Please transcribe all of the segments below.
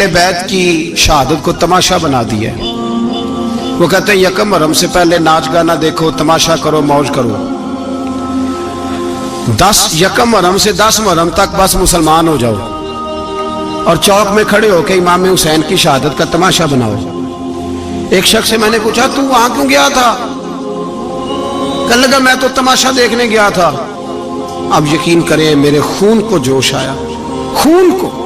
बैत की शहादत को तमाशा बना दिया। वो कहते हैं यकम मुहर्रम से पहले नाच गाना देखो, तमाशा करो, मौज करो। 10 यकम मुहर्रम से 10 मुहर्रम तक बस मुसलमान हो जाओ और चौक में खड़े होकर इमाम हुसैन की शहादत का तमाशा बनाओ। एक शख्स से मैंने पूछा तू वहां क्यों गया था? कहने लगा मैं तो तमाशा देखने गया था। अब यकीन करें मेरे खून को जोश आया, खून को।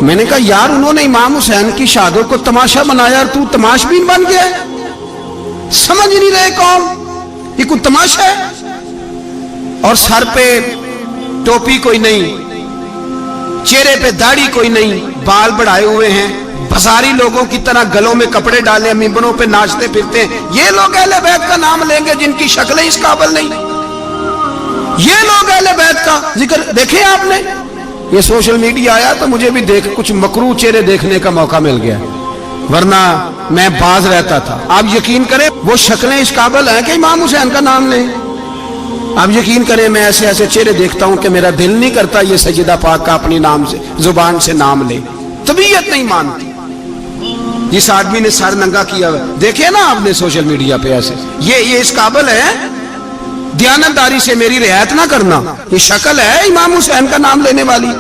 मैंने कहा यार उन्होंने इमाम हुसैन की शहादत को तमाशा बनाया, तू तमाशबीन बन गया। समझ नहीं रहे कौन ये कोई तमाशा है। और सर पे टोपी कोई नहीं, चेहरे पे दाढ़ी कोई नहीं, बाल बढ़ाए हुए हैं, बाजारी लोगों की तरह गलों में कपड़े डाले मिंबरों पे नाचते फिरते हैं। ये लोग अहले बैत का नाम लेंगे जिनकी शक्लें इस काबिल नहीं। ये लोग अहले बैत का जिक्र देखे आपने? ये सोशल मीडिया आया तो मुझे भी देख कुछ मकरू चेहरे देखने का मौका मिल गया, वरना मैं बाज रहता था। आप यकीन करें वो शक्लें इस काबिल हैं कि इमाम हुसैन का नाम लें। आप यकीन करें मैं ऐसे ऐसे चेहरे देखता हूं कि मेरा दिल नहीं करता ये सैयदा पाक का अपनी नाम से जुबान से नाम ले, तबीयत नहीं मानती। जिस आदमी ने सर नंगा किया देखे ना आपने सोशल मीडिया पे, ऐसे ये इस काबिल है दयानतदारी से मेरी रियायत ना करना। ये शक्ल है इमाम हुसैन का नाम लेने वाली,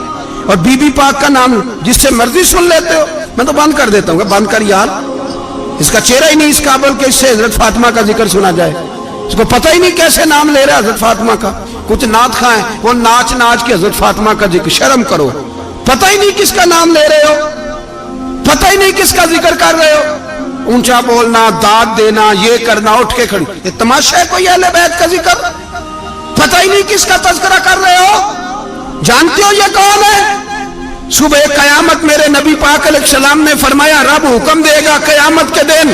और बीबी पाक का नाम जिससे मर्जी सुन लेते हो। मैं तो बंद कर देता हूँ, बंद कर यार, इसका चेहरा ही नहीं इस काबिल के इससे हजरत फातिमा का जिक्र सुना जाए। इसको पता ही नहीं कैसे नाम ले रहा हजरत फातिमा का। कुछ नात खाएं वो नाच नाच के हजरत फातिमा का जिक्र, शर्म करो। पता ही नहीं किसका नाम ले रहे हो, पता ही नहीं किसका जिक्र कर रहे हो। ऊंचा बोलना, दाद देना, ये करना, उठ के खड़ी, ये तमाशा है कोई अहले बैत का जिक्र? पता ही नहीं किसका तज़किरा कर रहे हो। जानते हो ये कौन है? सुबह कयामत मेरे नबी पाक अलैहिस्सलाम ने फरमाया रब हुक्म देगा कयामत के दिन,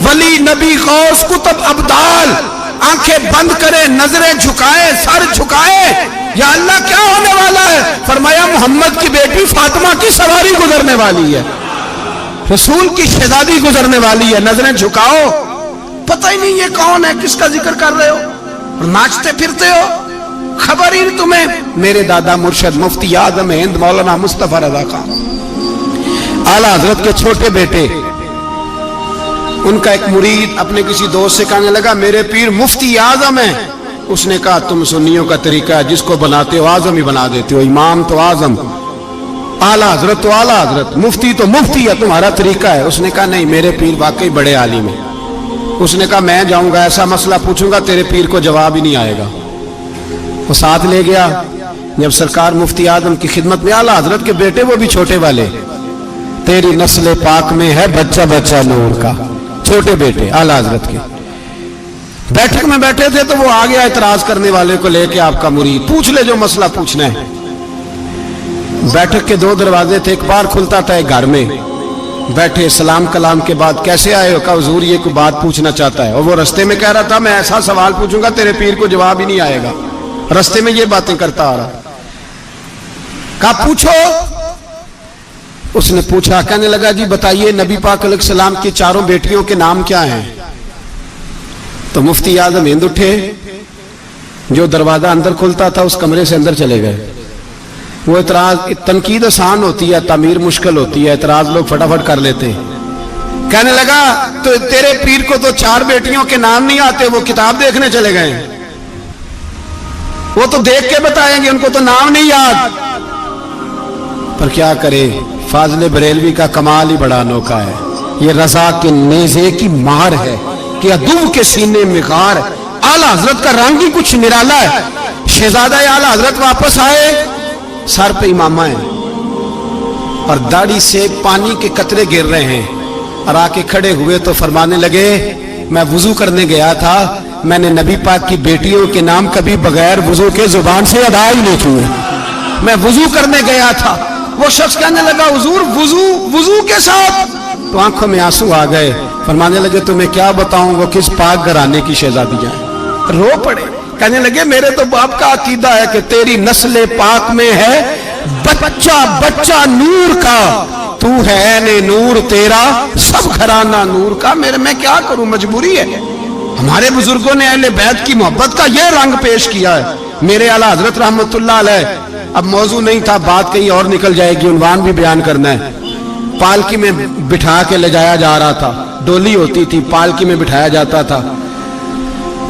वली नबी गौस कुतुब अब्दाल आंखें बंद करे, नजरें झुकाए, सर झुकाए, या अल्लाह क्या होने वाला है? फरमाया मोहम्मद की बेटी फातिमा की सवारी गुजरने वाली है, रसूल की शहजादी गुजरने वाली है, नजरें झुकाओ। पता ही नहीं ये कौन है, किसका जिक्र कर रहे हो, और नाचते फिरते हो, खबर ही नहीं तुम्हें। मेरे दादा मुर्शद मुफ्ती आजम हिंद मौलाना मुस्तफा रज़ा खान आला हजरत के छोटे बेटे, उनका एक मुरीद अपने किसी दोस्त से कहने लगा मेरे पीर मुफ्ती आजम है। उसने कहा तुम सुन्नियों का तरीका है, जिसको बनाते हो आजम ही बना देते हो, इमाम तो आजम, आला हजरत तो आला हजरत, मुफ्ती तो मुफ्ती है, तुम्हारा तरीका है। उसने कहा नहीं मेरे पीर वाकई बड़े आलिम है। उसने कहा मैं जाऊंगा ऐसा मसला पूछूंगा तेरे पीर को जवाब ही नहीं आएगा। वो साथ ले गया। जब सरकार मुफ्ती आजम की खिदमत में, आला हजरत के बेटे वो भी छोटे वाले, तेरी नस्ल पाक में है बच्चा बच्चा नूर का, छोटे बेटे आला हजरत के। बैठक में बैठे थे तो वो आ गया इतराज करने वाले को लेके, आपका मुरीद पूछ ले जो मसला पूछना है। बैठक के 2 दरवाजे थे, एक बार खुलता था एक घर में। बैठे सलाम कलाम के बाद कैसे आए हो? कहा हुजूर ये कोई बात पूछना चाहता है। और वो रस्ते में कह रहा था मैं ऐसा सवाल पूछूंगा तेरे पीर को जवाब ही नहीं आएगा। रस्ते में ये बातें करता आ रहा। कहा पूछो। उसने पूछा, कहने लगा जी बताइए नबी पाक अलैहिस्सलाम की 4 बेटियों के नाम क्या हैं? तो मुफ्ती आजम हिंद उठे, जो दरवाजा अंदर खुलता था उस कमरे से अंदर चले गए। वो इतराज, तनकीद आसान होती है, तामीर मुश्किल होती है, इतराज लोग फटाफट कर लेते हैं। कहने लगा तो तेरे पीर को तो 4 बेटियों के नाम नहीं आते, वो किताब देखने चले गए, वो तो देख के बताएंगे, उनको तो नाम नहीं याद। पर क्या करे, फाज़िल बरेलवी का कमाल ही बड़ा अनोखा है। ये रजा के नेज़े की मार है कि अदू के सीने में गार। आला हजरत का रंग ही कुछ निराला है। शहजादा आला हजरत वापस आए, सर पे इमामा है और दाढ़ी से पानी के कतरे गिर रहे हैं, और आके खड़े हुए तो फरमाने लगे मैं वुजू करने गया था, मैंने नबी पाक की बेटियों के नाम कभी बगैर वुजू के जुबान से अदा ही नहीं किए, मैं वुजू करने गया था। वो शख्स कहने लगा हुजूर वुजू के साथ? तो आंखों में आंसू आ गए। फरमाने लगे तुम्हें क्या बताऊं वो किस पाक घराने की शहजादियां हैं। रो पड़े, कहने लगे मेरे तो बाप का अकीदा है कि तेरी नस्ल पाक में है बच्चा बच्चा नूर का, तू है ने नूर तेरा सब घराना नूर का। मेरे मैं क्या करूं, मजबूरी है। हमारे बुजुर्गों ने अहले बैत की मोहब्बत का यह रंग पेश किया है। मेरे आला हजरत रहमतुल्लाह अलैह अब मौजू नहीं था, बात कहीं और निकल जाएगी, उन्वान भी बयान करना है। पालकी में बिठा के ले जाया जा रहा था, डोली होती थी, पालकी में बिठाया जाता था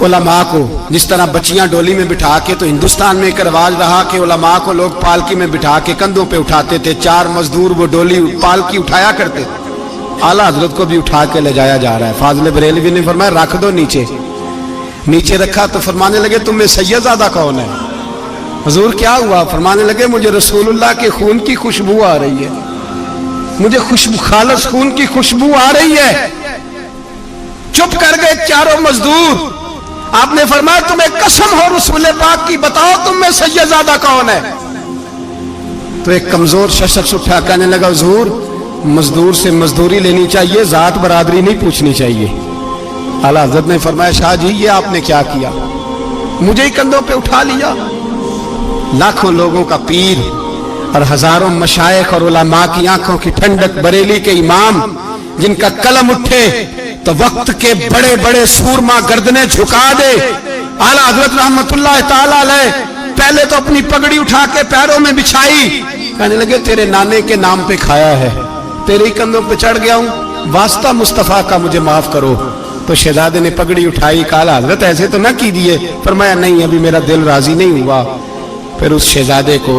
उलमा को। जिस तरह बच्चियां डोली में बिठा के, तो हिंदुस्तान में एक रिवाज रहा कि उलमा को लोग पालकी में बिठा के कंधों पे उठाते थे। 4 मजदूर वो डोली पालकी उठाया करते थे। आला हजरत को भी उठा के ले जाया जा रहा है। फाजिल बरेलवी ने फरमाया रख दो नीचे। नीचे रखा तो फरमाने लगे तुम्हें सैयदजादा कौन है? हुजूर क्या हुआ? फरमाने लगे मुझे रसूलुल्लाह के खून की खुशबू आ रही है, मुझे खुशबू, खालिस खून की खुशबू आ रही है। चुप कर गए चारों मजदूर। आपने फरमाया तुम्हें कसम हो रसूल पाक की, बताओ तुम में सैयदजादा कौन है? तो एक कमजोर शख्स उठा कहने लगा हुजूर मजदूर से मजदूरी लेनी चाहिए, जात बरादरी नहीं पूछनी चाहिए। आला हज़रत ने फरमाया शाह जी ये आपने क्या किया? मुझे ही कंधों पे उठा लिया। लाखों लोगों का पीर और हजारों मशाइख और उलमा की आंखों की ठंडक, बरेली के इमाम जिनका कलम उठे तो वक्त के बड़े बड़े सूरमा गर्दनें झुका दे। आला हज़रत रहमतुल्लाह ताला अलैह पहले तो अपनी पगड़ी उठा के पैरों में बिछाई, कहने लगे तेरे नाने के नाम पे खाया है, तेरे ही कंधों पे चढ़ गया हूं, वास्ता मुस्तफा का मुझे माफ करो। तो शहजादे ने पगड़ी उठाई, कहा हजरत ऐसे तो ना कीजिए। फरमाया नहीं अभी मेरा दिल राजी नहीं हुआ। फिर उस शहजादे को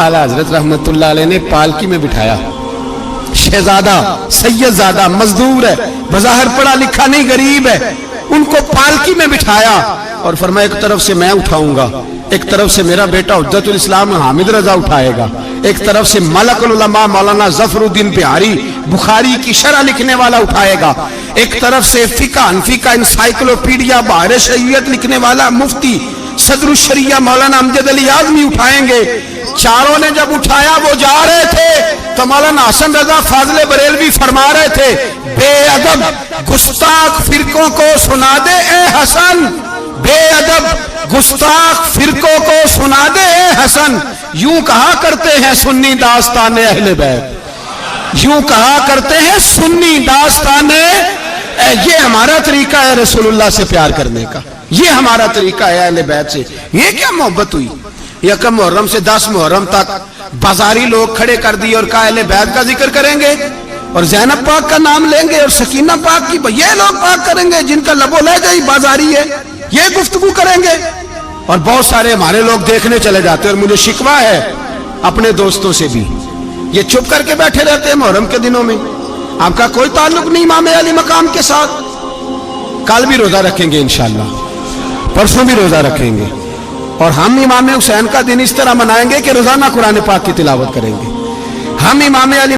आला हजरत रहमतुल्लाह अलैह ने पालकी में बिठाया। शहजादा सैयदजादा मजदूर है, बज़ाहिर पढ़ा लिखा नहीं, गरीब है, उनको पालकी में बिठाया और फरमाया एक तरफ से मैं उठाऊंगा, एक तरफ से मेरा बेटा हुज्जतुल इस्लाम हामिद रजा उठाएगा, एक तरफ से मलकुल उलमा मौलाना ज़फरुद्दीन बिहारी बुखारी की शरह लिखने वाला उठाएगा, एक तरफ से फिका हनफी का इंसाइक्लोपीडिया बहार शरीयत लिखने वाला मुफ्ती सदरुल शरिया मौलाना अमजद अली आज़मी उठाएंगे। चारों ने जब उठाया वो जा रहे थे तो मौलाना हसन रजा फाजिल बरेलवी फरमा रहे थे बेअदब गुस्ताख फिरकों को सुना दे ए हसन, बेअदब गुस्ताख फिरकों को सुना दे ए हसन। यूं कहा करते हैं सुन्नी दास्ताने अहले बैत, यूं कहा करते हैं सुन्नी दास्ताने। ये हमारा तरीका है रसूलुल्लाह से प्यार करने का, ये हमारा तरीका है अहले बैत से। ये क्या मोहब्बत हुई? यकम मुहर्रम से 10 मुहर्रम तक बाजारी लोग खड़े कर दिए और कहा अहले बैत का जिक्र करेंगे और ज़ैनब पाक का नाम लेंगे और सकीना पाक की, ये लोग पाक करेंगे जिनका लबो लहजा ही बाजारी है, ये गुफ्तगू करेंगे। और बहुत सारे हमारे लोग देखने चले जाते हैं और मुझे शिकवा है अपने दोस्तों से भी, ये चुप करके बैठे रहते हैं मुहर्रम के दिनों में, आपका कोई ताल्लुक नहीं इमाम अली मकाम के साथ। कल भी रोजा रखेंगे इंशाअल्लाह, परसों भी रोजा रखेंगे और हम इमाम हुसैन का दिन इस तरह मनाएंगे कि रोजाना कुरान पाक की तिलावत करेंगे। हम इमाम अली